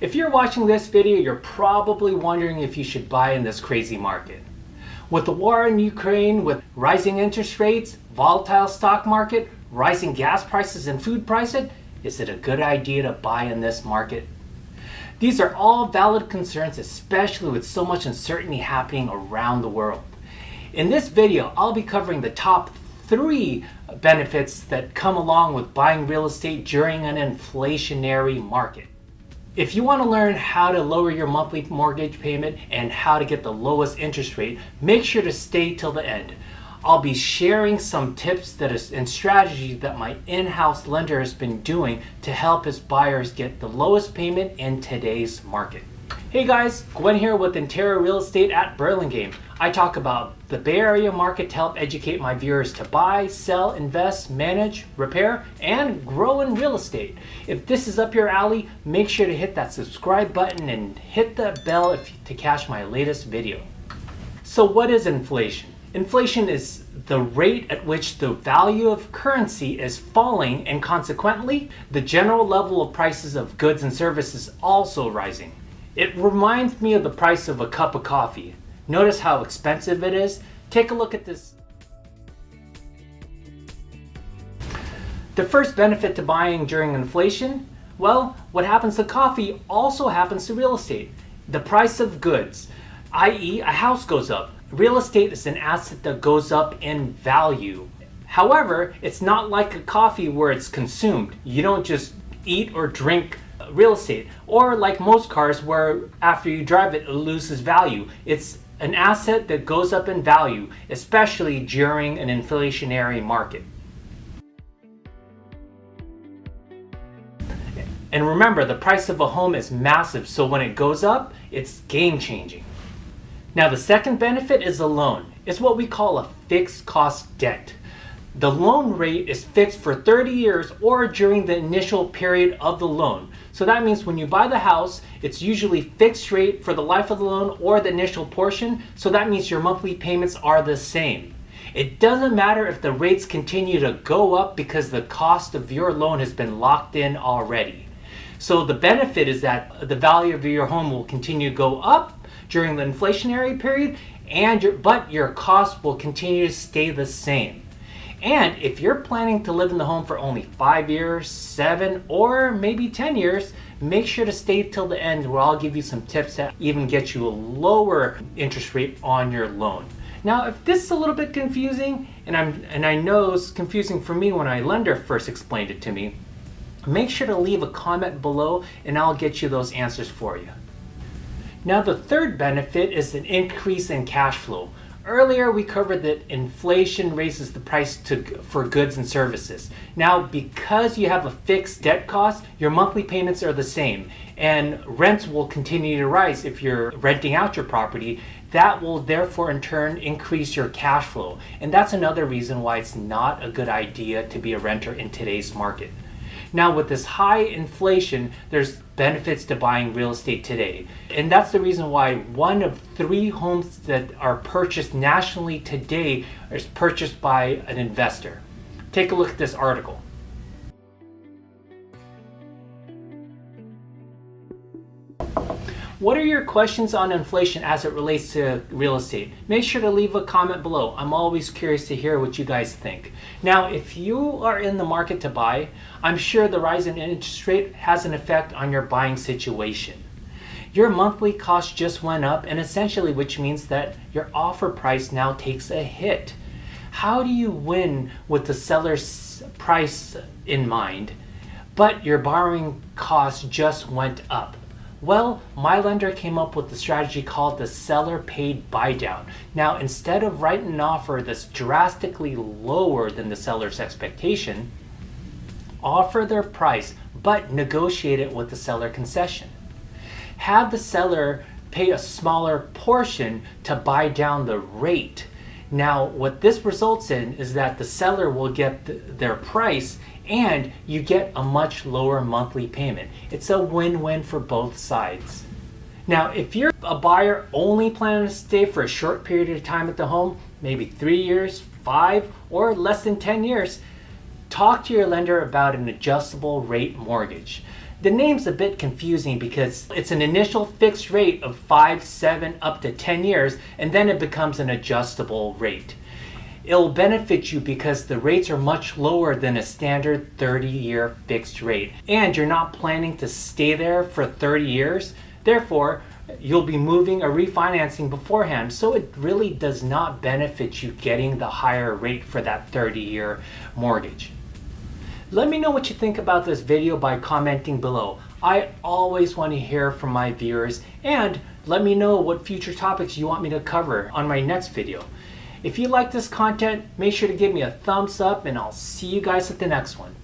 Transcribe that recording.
If you're watching this video, you're probably wondering if you should buy in this crazy market. With the war in Ukraine, with rising interest rates, volatile stock market, rising gas prices and food prices, is it a good idea to buy in this market? These are all valid concerns, especially with so much uncertainty happening around the world. In this video, I'll be covering the top 3 benefits that come along with buying real estate during an inflationary market. If you want to learn how to lower your monthly mortgage payment and how to get the lowest interest rate, make sure to stay till the end. I'll be sharing some tips and strategies that my in-house lender has been doing to help his buyers get the lowest payment in today's market. Hey guys, Gwen here with Intero Real Estate at Burlingame. I talk about the Bay Area market to help educate my viewers to buy, sell, invest, manage, repair, and grow in real estate. If this is up your alley, make sure to hit that subscribe button and hit the bell to catch my latest video. So what is inflation? Inflation is the rate at which the value of currency is falling, and consequently, the general level of prices of goods and services also rising. It reminds me of the price of a cup of coffee. Notice how expensive it is? Take a look at this. The first benefit to buying during inflation, well, what happens to coffee also happens to real estate. The price of goods, i.e. a house goes up. Real estate is an asset that goes up in value. However, it's not like a coffee where it's consumed. You don't just eat or drink real estate, or like most cars where after you drive it, it loses value. It's an asset that goes up in value, especially during an inflationary market. And remember, the price of a home is massive, so when it goes up, it's game-changing. Now the second benefit is a loan. It's what we call a fixed cost debt. The loan rate is fixed for 30 years or during the initial period of the loan. So that means when you buy the house, it's usually fixed rate for the life of the loan or the initial portion. So that means your monthly payments are the same. It doesn't matter if the rates continue to go up because the cost of your loan has been locked in already. So the benefit is that the value of your home will continue to go up during the inflationary period, but your cost will continue to stay the same. And if you're planning to live in the home for only 5 years, 7, or maybe 10 years, make sure to stay till the end where I'll give you some tips that even get you a lower interest rate on your loan. Now, if this is a little bit confusing, and I know it's confusing for me when my lender first explained it to me, make sure to leave a comment below and I'll get you those answers for you. Now, the third benefit is an increase in cash flow. Earlier, we covered that inflation raises the price for goods and services. Now, because you have a fixed debt cost, your monthly payments are the same, and rents will continue to rise if you're renting out your property. That will therefore in turn increase your cash flow. And that's another reason why it's not a good idea to be a renter in today's market. Now, with this high inflation, there's benefits to buying real estate today. And that's the reason why 1 of 3 homes that are purchased nationally today is purchased by an investor. Take a look at this article. What are your questions on inflation as it relates to real estate? Make sure to leave a comment below. I'm always curious to hear what you guys think. Now, if you are in the market to buy, I'm sure the rise in interest rate has an effect on your buying situation. Your monthly cost just went up, and essentially which means that your offer price now takes a hit. How do you win with the seller's price in mind, but your borrowing cost just went up? Well, my lender came up with the strategy called the seller paid buy down. Now, instead of writing an offer that's drastically lower than the seller's expectation, offer their price, but negotiate it with the seller concession. Have the seller pay a smaller portion to buy down the rate. Now, what this results in is that the seller will get their price and you get a much lower monthly payment. It's a win-win for both sides. Now, if you're a buyer only planning to stay for a short period of time at the home, maybe 3 years, 5, or less than 10 years, talk to your lender about an adjustable rate mortgage. The name's a bit confusing because it's an initial fixed rate of 5, 7, up to 10 years, and then it becomes an adjustable rate. It'll benefit you because the rates are much lower than a standard 30-year fixed rate, and you're not planning to stay there for 30 years. Therefore, you'll be moving or refinancing beforehand, so it really does not benefit you getting the higher rate for that 30-year mortgage. Let me know what you think about this video by commenting below. I always want to hear from my viewers, and let me know what future topics you want me to cover on my next video. If you like this content, make sure to give me a thumbs up, and I'll see you guys at the next one.